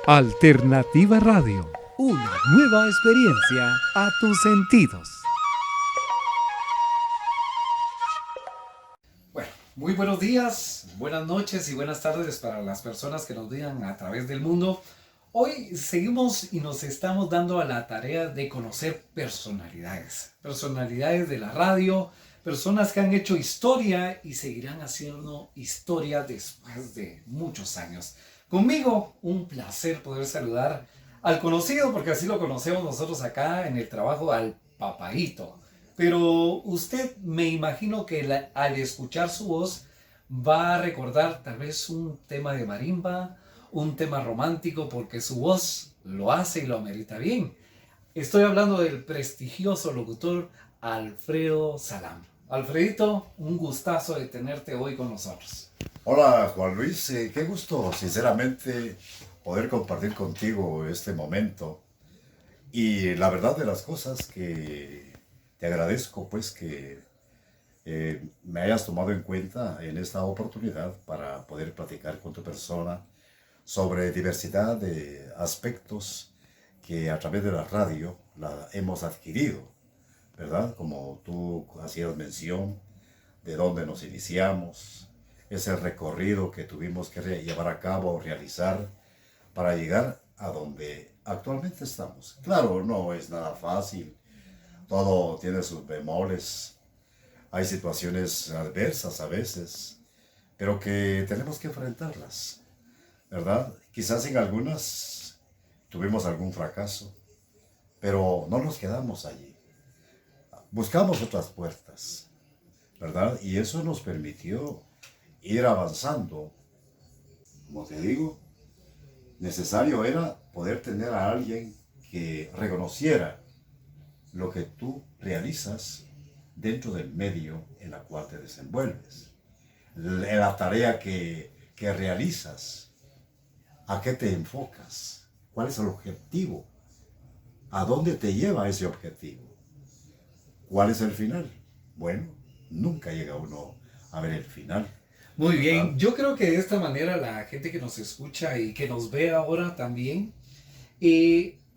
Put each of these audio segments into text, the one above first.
Alternativa Radio, una nueva experiencia a tus sentidos. Bueno, muy buenos días, buenas noches y buenas tardes para las personas que nos vean a través del mundo. Hoy seguimos y nos estamos dando a la tarea de conocer personalidades de la radio, personas que han hecho historia y seguirán haciendo historia después de muchos años. Conmigo, un placer poder saludar al conocido, porque así lo conocemos nosotros acá en el trabajo, al Papaíto. Pero usted, me imagino que al escuchar su voz va a recordar tal vez un tema de marimba, un tema romántico, porque su voz lo hace y lo amerita bien. Estoy hablando del prestigioso locutor Alfredo Salam. Alfredito, un gustazo de tenerte hoy con nosotros. Hola Juan Luis, qué gusto sinceramente poder compartir contigo este momento. Y la verdad de las cosas que te agradezco pues que me hayas tomado en cuenta en esta oportunidad para poder platicar con tu persona sobre diversidad de aspectos que a través de la radio la hemos adquirido, ¿verdad? Como tú hacías mención de dónde nos iniciamos, ese recorrido que tuvimos que llevar a cabo o realizar para llegar a donde actualmente estamos. Claro, no es nada fácil, todo tiene sus bemoles, hay situaciones adversas a veces, pero que tenemos que enfrentarlas, ¿verdad? Quizás en algunas tuvimos algún fracaso, pero no nos quedamos allí. Buscamos otras puertas, ¿verdad? Y eso nos permitió ir avanzando. Como te digo, necesario era poder tener a alguien que reconociera lo que tú realizas dentro del medio en la cual te desenvuelves, la tarea que realizas, a qué te enfocas, cuál es el objetivo, a dónde te lleva ese objetivo, cuál es el final. Bueno, nunca llega uno a ver el final. Muy bien, ¿Verdad? yo creo que de esta manera la gente que nos escucha y que nos ve ahora también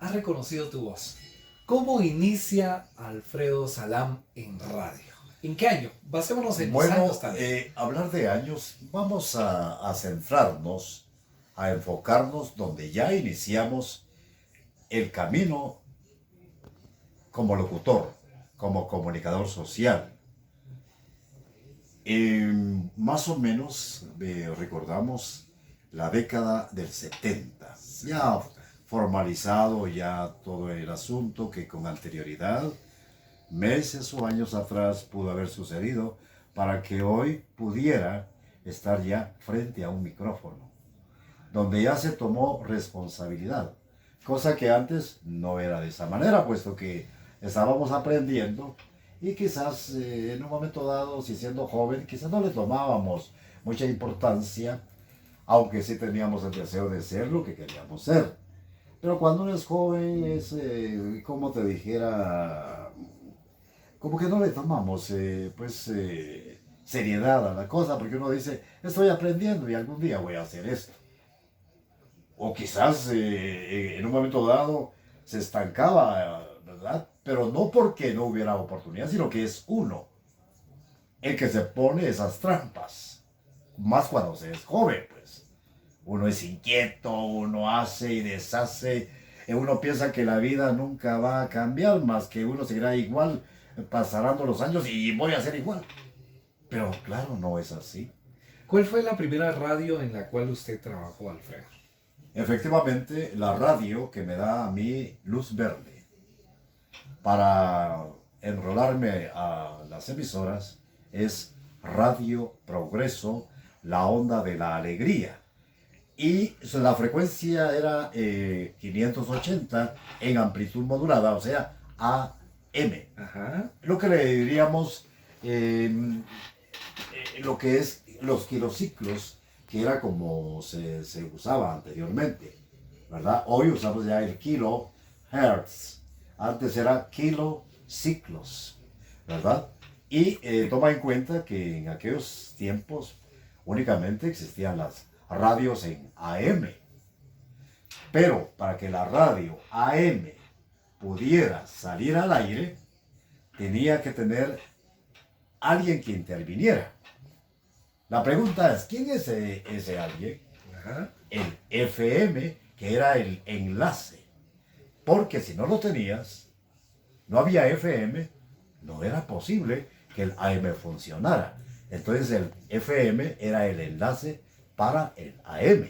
ha reconocido tu voz. ¿Cómo inicia Alfredo Salam en radio? ¿En qué año? Basémonos en los años Bueno, también. hablar de años, vamos a centrarnos, a enfocarnos donde ya iniciamos el camino como locutor, como comunicador social. Más o menos recordamos la década del 70, ya formalizado ya todo el asunto que con anterioridad, meses o años atrás pudo haber sucedido para que hoy pudiera estar ya frente a un micrófono, donde ya se tomó responsabilidad, cosa que antes no era de esa manera, puesto que estábamos aprendiendo y quizás en un momento dado, si siendo joven, quizás no le tomábamos mucha importancia, aunque sí teníamos el deseo de ser lo que queríamos ser. Pero cuando uno es joven, es como te dijera, como que no le tomamos seriedad a la cosa, porque uno dice, estoy aprendiendo y algún día voy a hacer esto. O quizás en un momento dado se estancaba, ¿verdad? Pero no porque no hubiera oportunidad, sino que es uno el que se pone esas trampas. Más cuando se es joven, pues. Uno es inquieto, uno hace y deshace. Uno piensa que la vida nunca va a cambiar, más que uno seguirá igual, pasarán los años y voy a ser igual. Pero claro, no es así. ¿Cuál fue la primera radio en la cual usted trabajó, Alfredo? Efectivamente, la radio que me da a mí luz verde para enrolarme a las emisoras es Radio Progreso, la onda de la alegría. Y la frecuencia era 580 en amplitud modulada, o sea, AM. Ajá. Lo que le diríamos, lo que es los kilociclos, que era como se usaba anteriormente, ¿verdad? Hoy usamos ya el kilohertz, antes era kilociclos, ¿verdad? Y toma en cuenta que en aquellos tiempos únicamente existían las radios en AM. Pero para que la radio AM pudiera salir al aire, tenía que tener alguien que interviniera. La pregunta es, ¿quién es ese alguien? Ajá. El FM, que era el enlace. Porque si no lo tenías, no había FM, no era posible que el AM funcionara. Entonces el FM era el enlace para el AM.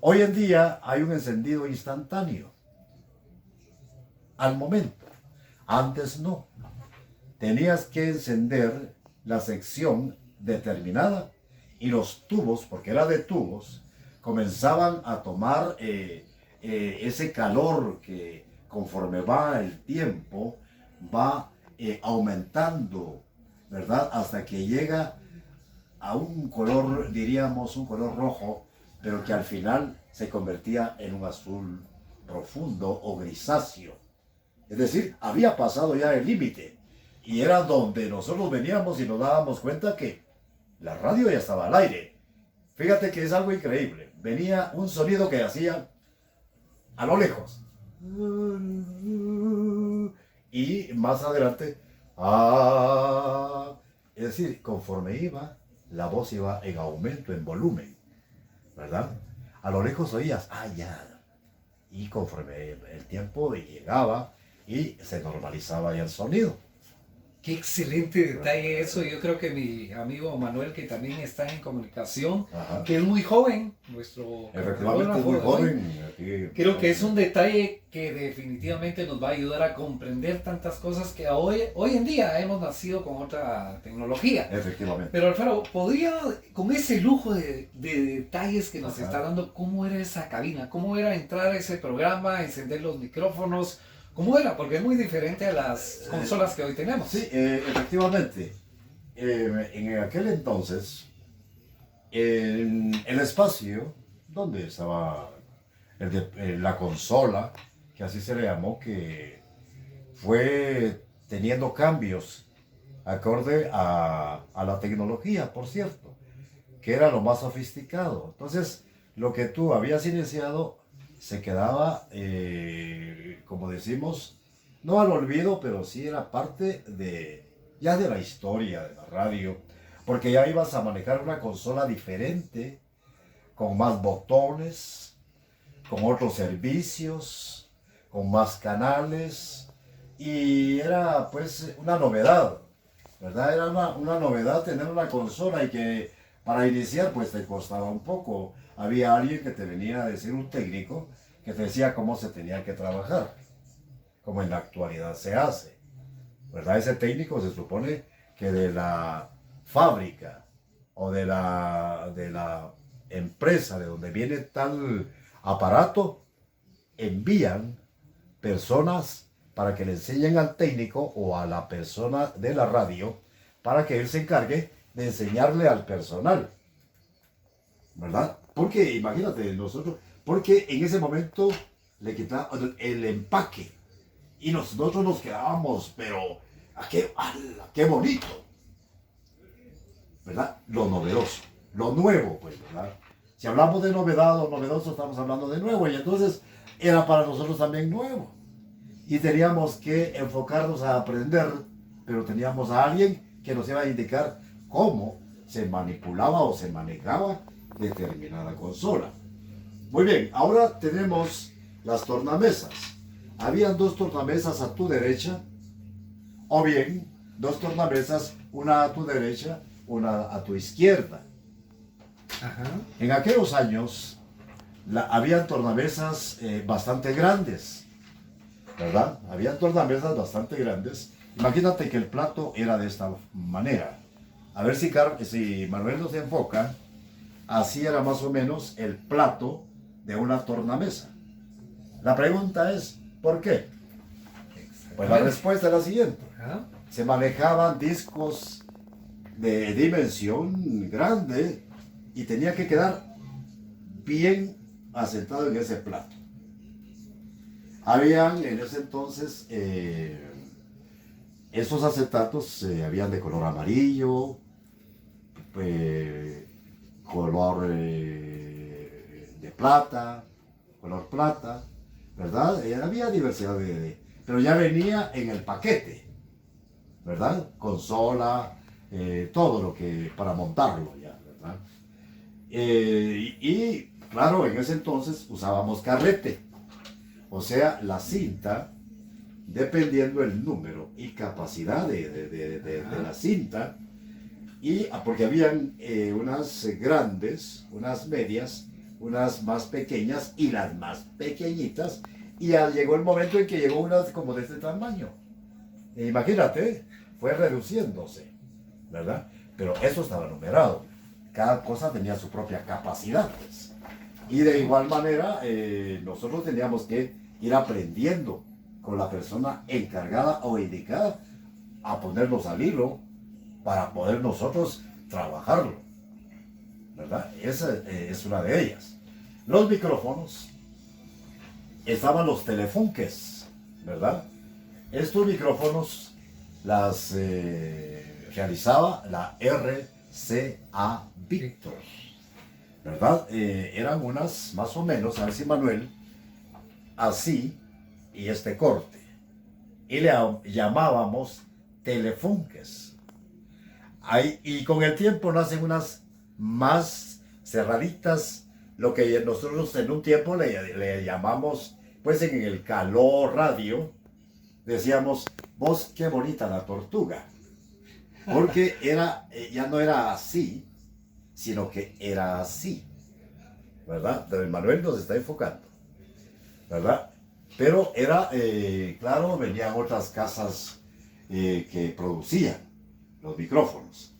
Hoy en día hay un encendido instantáneo. Al momento. Antes no. Tenías que encender la sección determinada y los tubos, porque era de tubos, comenzaban a tomar ese calor que conforme va el tiempo va aumentando, ¿verdad? Hasta que llega a un color, diríamos, un color rojo, pero que al final se convertía en un azul profundo o grisáceo. Es decir, había pasado ya el límite y era donde nosotros veníamos y nos dábamos cuenta que la radio ya estaba al aire. Fíjate que es algo increíble. Venía un sonido que hacía a lo lejos. Y más adelante, es decir, conforme iba, la voz iba en aumento, en volumen, ¿verdad? A lo lejos oías, ya. Y conforme el tiempo llegaba y se normalizaba ya el sonido. Qué excelente detalle eso. Yo creo que mi amigo Manuel, que también está en comunicación, Ajá. que es muy joven, nuestro Efectivamente, es muy camarógrafo de hoy, joven. Aquí, creo que es un detalle que definitivamente nos va a ayudar a comprender tantas cosas que hoy en día hemos nacido con otra tecnología. Efectivamente. Pero Alfredo, ¿podría, con ese lujo de detalles que nos Ajá. está dando, cómo era esa cabina? ¿Cómo era entrar a ese programa, encender los micrófonos? ¿Cómo era? Porque es muy diferente a las consolas que hoy tenemos. Sí, efectivamente. En aquel entonces, en el espacio donde estaba la consola, que así se le llamó, que fue teniendo cambios acorde a la tecnología, por cierto, que era lo más sofisticado. Entonces, lo que tú habías iniciado se quedaba, como decimos, no al olvido, pero sí era parte ya de la historia de la radio, porque ya ibas a manejar una consola diferente, con más botones, con otros servicios, con más canales, y era pues una novedad, ¿verdad? Era una novedad tener una consola y que para iniciar pues te costaba un poco. Había alguien que te venía a decir, un técnico, que te decía cómo se tenía que trabajar, como en la actualidad se hace, ¿verdad? Ese técnico se supone que de la fábrica o de la empresa de donde viene tal aparato, envían personas para que le enseñen al técnico o a la persona de la radio para que él se encargue de enseñarle al personal, ¿verdad? Porque imagínate, porque en ese momento le quitaban el empaque y nosotros nos quedábamos, pero qué bonito, ¿verdad? Lo novedoso, lo nuevo, pues, ¿verdad? Si hablamos de novedad o novedoso, estamos hablando de nuevo, y entonces era para nosotros también nuevo. Y teníamos que enfocarnos a aprender, pero teníamos a alguien que nos iba a indicar cómo se manipulaba o se manejaba determinada consola. Muy bien, ahora tenemos las tornamesas. Habían dos tornamesas a tu derecha, o bien dos tornamesas, una a tu derecha, una a tu izquierda. Ajá. En aquellos años habían tornamesas bastante grandes, ¿verdad? Habían tornamesas bastante grandes. Imagínate que el plato era de esta manera. A ver si Manuel nos enfoca. Así era más o menos el plato de una tornamesa. La pregunta es, ¿por qué? Pues la respuesta es la siguiente. Ajá. Se manejaban discos de dimensión grande y tenía que quedar bien asentado en ese plato. Habían en ese entonces esos acetatos habían de color amarillo, color de plata, color color plata, ¿verdad? Había diversidad pero ya venía en el paquete, ¿verdad? Consola, todo lo que para montarlo ya, ¿verdad? Y claro, en ese entonces usábamos carrete, o sea, la cinta, dependiendo el número y capacidad de la cinta, porque habían unas grandes, unas medias, unas más pequeñas y las más pequeñitas, y ya llegó el momento en que llegó una como de este tamaño. Imagínate, fue reduciéndose, ¿verdad? Pero eso estaba numerado. Cada cosa tenía su propia capacidad, pues. Y de igual manera, nosotros teníamos que ir aprendiendo con la persona encargada o indicada a ponernos al hilo para poder nosotros trabajarlo, ¿verdad? Esa es una de ellas. Los micrófonos, estaban los telefunques, ¿verdad? Estos micrófonos las realizaba la RCA Victor, ¿verdad? Eran unas más o menos, a ver si Manuel, así y este corte. Y le llamábamos telefunques. Y con el tiempo nacen unas más cerraditas, lo que nosotros en un tiempo le llamamos, pues en el calor radio, decíamos, vos qué bonita la tortuga. Porque ya no era así, sino que era así, ¿verdad? Don Manuel nos está enfocando, ¿verdad? Pero claro, venían otras casas que producían los micrófonos.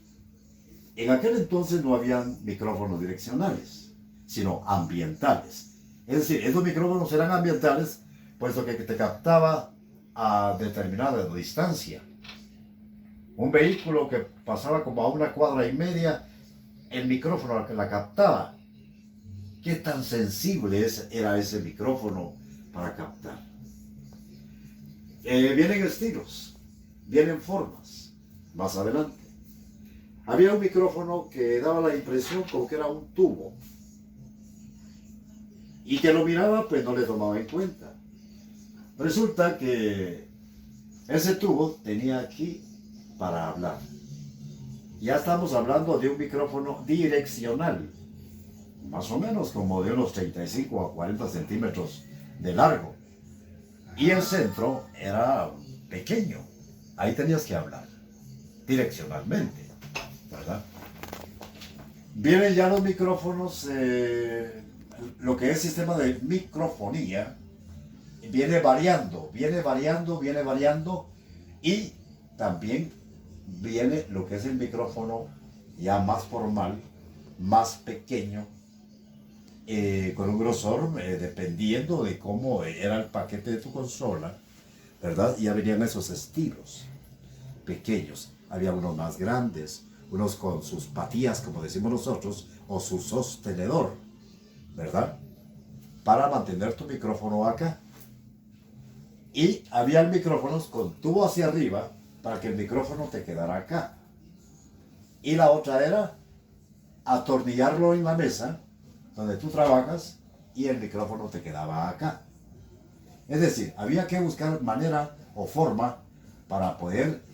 En aquel entonces no habían micrófonos direccionales, sino ambientales. Es decir, estos micrófonos eran ambientales, puesto que te captaba a determinada distancia. Un vehículo que pasaba como a 1,5 cuadras, el micrófono que la captaba. ¿Qué tan sensible era ese micrófono para captar? Vienen estilos, vienen formas, más adelante. Había un micrófono que daba la impresión como que era un tubo. Y que lo miraba, pues no le tomaba en cuenta. Resulta que ese tubo tenía aquí para hablar. Ya estamos hablando de un micrófono direccional, más o menos como de unos 35 a 40 centímetros de largo. Y el centro era pequeño. Ahí tenías que hablar direccionalmente, ¿verdad? Vienen ya los micrófonos, lo que es sistema de microfonía, viene variando, y también viene lo que es el micrófono ya más formal, más pequeño, con un grosor dependiendo de cómo era el paquete de tu consola, ¿verdad? Ya venían esos estilos pequeños. Había unos más grandes, unos con sus patillas, como decimos nosotros, o su sostenedor, ¿verdad? Para mantener tu micrófono acá. Y había micrófonos con tubo hacia arriba para que el micrófono te quedara acá. Y la otra era atornillarlo en la mesa donde tú trabajas y el micrófono te quedaba acá. Es decir, había que buscar manera o forma para poder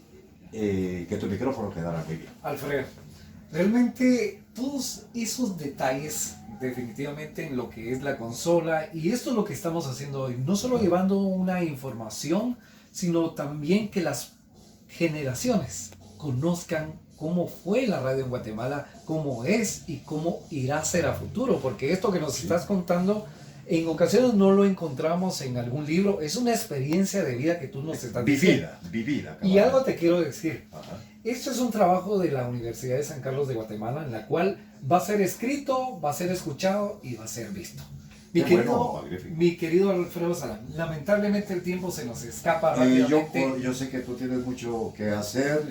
que tu micrófono quedara muy bien. Alfredo, realmente todos esos detalles definitivamente en lo que es la consola, y esto es lo que estamos haciendo hoy, no solo llevando una información, sino también que las generaciones conozcan cómo fue la radio en Guatemala, cómo es y cómo irá a ser a futuro, porque esto que nos estás contando en ocasiones no lo encontramos en algún libro, es una experiencia de vida que tú nos estás diciendo. Vivida. Y algo te quiero decir. Ajá. Esto es un trabajo de la Universidad de San Carlos de Guatemala, en la cual va a ser escrito, va a ser escuchado y va a ser visto. Mi querido Alfredo Salam, lamentablemente el tiempo se nos escapa rápidamente. Yo sé que tú tienes mucho que hacer,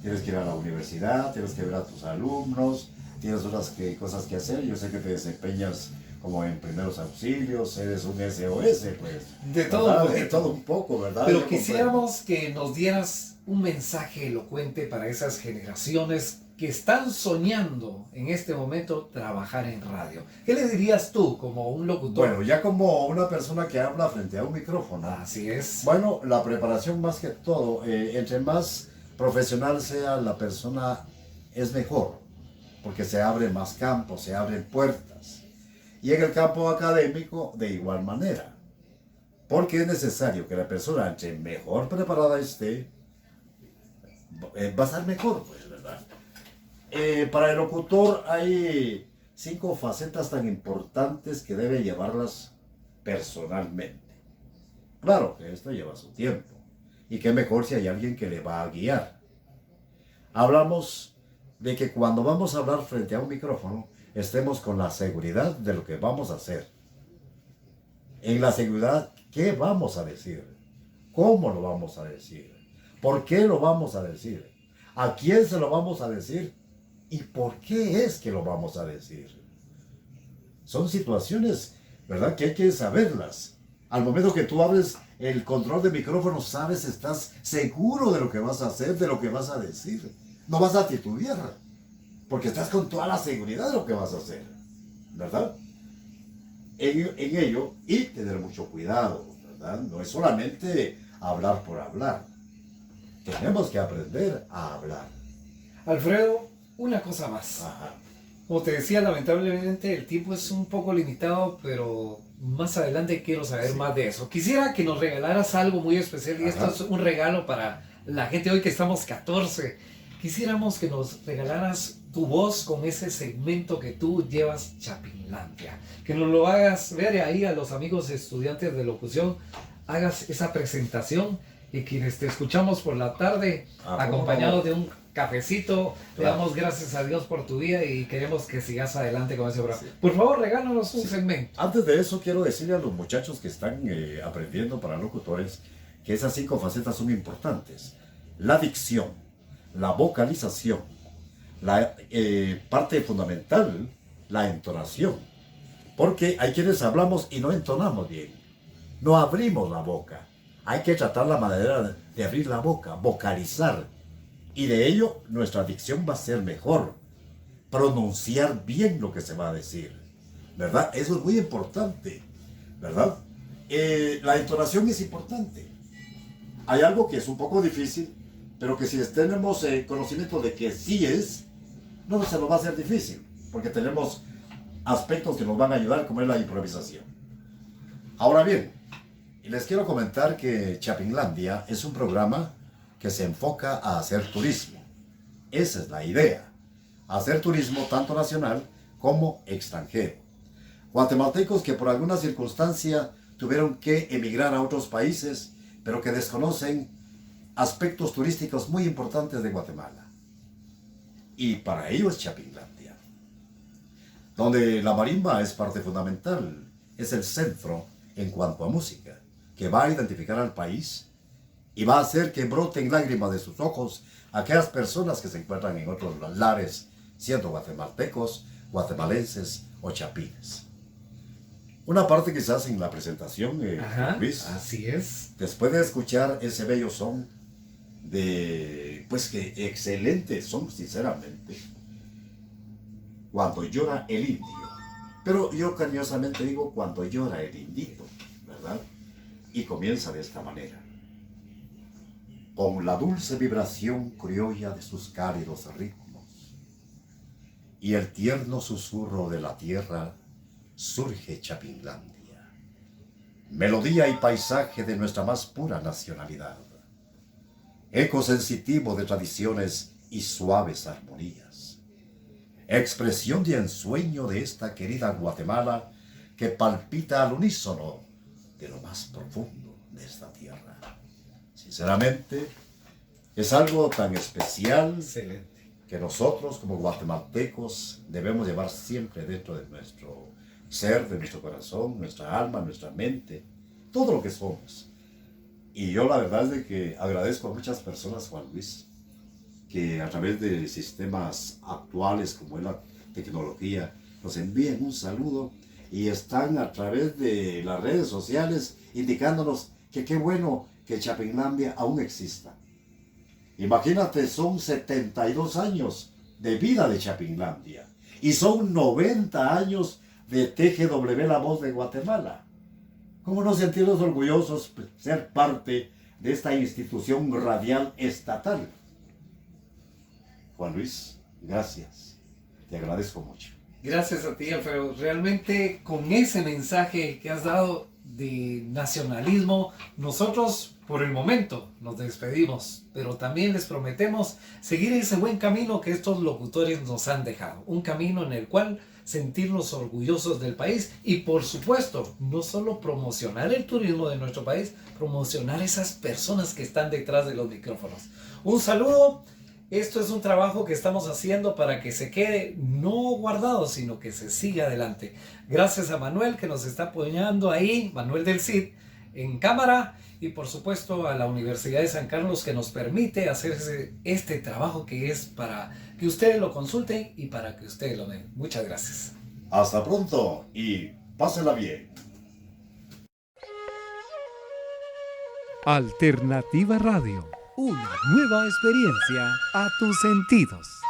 tienes que ir a la universidad, tienes que ver a tus alumnos, tienes otras cosas que hacer. Yo sé que te desempeñas como en primeros auxilios, eres un SOS, pues. De todo, de todo un poco, ¿verdad? Pero quisiéramos que nos dieras un mensaje elocuente para esas generaciones que están soñando en este momento trabajar en radio? ¿Qué le dirías tú como un locutor? Bueno, ya como una persona que habla frente a un micrófono. Así es. Bueno, la preparación más que todo, entre más profesional sea la persona, es mejor, porque se abren más campos, se abren puertas. Y en el campo académico, de igual manera, porque es necesario que la persona, entre mejor preparada esté, va a ser mejor, pues, ¿verdad? Para el locutor hay 5 facetas tan importantes que debe llevarlas personalmente. Claro que esto lleva su tiempo, y qué mejor si hay alguien que le va a guiar. Hablamos de que cuando vamos a hablar frente a un micrófono, estemos con la seguridad de lo que vamos a hacer. En la seguridad, ¿qué vamos a decir? ¿Cómo lo vamos a decir? ¿Por qué lo vamos a decir? ¿A quién se lo vamos a decir? ¿Y por qué es que lo vamos a decir? Son situaciones, ¿verdad?, que hay que saberlas. Al momento que tú abres el control de micrófono, sabes, estás seguro de lo que vas a hacer, de lo que vas a decir. No vas a titubear, porque estás con toda la seguridad de lo que vas a hacer, ¿verdad? En ello, y tener mucho cuidado, ¿verdad? No es solamente hablar por hablar. Tenemos que aprender a hablar. Alfredo, una cosa más. Ajá. Como te decía, lamentablemente el tiempo es un poco limitado, pero más adelante quiero saber más de eso. Quisiera que nos regalaras algo muy especial, y esto es un regalo para la gente hoy que estamos 14. Quisiéramos que nos regalaras tu voz con ese segmento que tú llevas, Chapinlandia. Que nos lo hagas ver ahí a los amigos estudiantes de locución, hagas esa presentación, y quienes te escuchamos por la tarde, acompañados de un cafecito, le damos gracias a Dios por tu vida y queremos que sigas adelante con ese programa. Sí. Por favor, regálanos un segmento. Antes de eso, quiero decirle a los muchachos que están aprendiendo para locutores que esas 5 facetas son importantes. La dicción, la vocalización, la parte fundamental, la entonación. Porque hay quienes hablamos y no entonamos bien, no abrimos la boca. Hay que tratar la manera de abrir la boca, vocalizar. Y de ello nuestra dicción va a ser mejor. Pronunciar bien lo que se va a decir, ¿verdad? Eso es muy importante, ¿verdad? La entonación es importante. Hay algo que es un poco difícil, pero que si tenemos conocimiento de que sí es, no se nos va a hacer difícil, porque tenemos aspectos que nos van a ayudar, como es la improvisación. Ahora bien, les quiero comentar que Chapinlandia es un programa que se enfoca a hacer turismo. Esa es la idea, hacer turismo tanto nacional como extranjero. Guatemaltecos que por alguna circunstancia tuvieron que emigrar a otros países, pero que desconocen aspectos turísticos muy importantes de Guatemala. Y para ello es Chapinlandia, donde la marimba es parte fundamental, es el centro en cuanto a música, que va a identificar al país y va a hacer que broten lágrimas de sus ojos aquellas personas que se encuentran en otros lares, siendo guatemaltecos, guatemalenses o chapines. Una parte quizás en la presentación, Luis. Así es. Después de escuchar ese bello son, pues que excelente son, sinceramente, cuando llora el indio. Pero yo cariñosamente digo cuando llora el indito, ¿verdad? Y comienza de esta manera. Con la dulce vibración criolla de sus cálidos ritmos y el tierno susurro de la tierra, surge Chapinlandia, melodía y paisaje de nuestra más pura nacionalidad, eco sensitivo de tradiciones y suaves armonías, expresión de ensueño de esta querida Guatemala que palpita al unísono de lo más profundo de esta tierra. Sinceramente, es algo tan especial. Excelente. Que nosotros como guatemaltecos debemos llevar siempre dentro de nuestro ser, de nuestro corazón, nuestra alma, nuestra mente, todo lo que somos. Y yo la verdad es de que agradezco a muchas personas, Juan Luis, que a través de sistemas actuales como es la tecnología, nos envían un saludo y están a través de las redes sociales indicándonos que qué bueno que Chapinlandia aún exista. Imagínate, son 72 años de vida de Chapinlandia. Y son 90 años de TGW La Voz de Guatemala. ¿Cómo no sentirnos orgullosos de ser parte de esta institución radial estatal? Juan Luis, gracias. Te agradezco mucho. Gracias a ti, Alfredo. Realmente con ese mensaje que has dado de nacionalismo, nosotros por el momento nos despedimos, pero también les prometemos seguir ese buen camino que estos locutores nos han dejado. Un camino en el cual sentirnos orgullosos del país y, por supuesto, no solo promocionar el turismo de nuestro país, promocionar esas personas que están detrás de los micrófonos. Un saludo. Esto es un trabajo que estamos haciendo para que se quede no guardado, sino que se siga adelante. Gracias a Manuel que nos está apoyando ahí, Manuel del Cid, en cámara, y por supuesto a la Universidad de San Carlos que nos permite hacer este trabajo que es para que ustedes lo consulten y para que ustedes lo ven. Muchas gracias. Hasta pronto y pásenla bien. Alternativa Radio, una nueva experiencia a tus sentidos.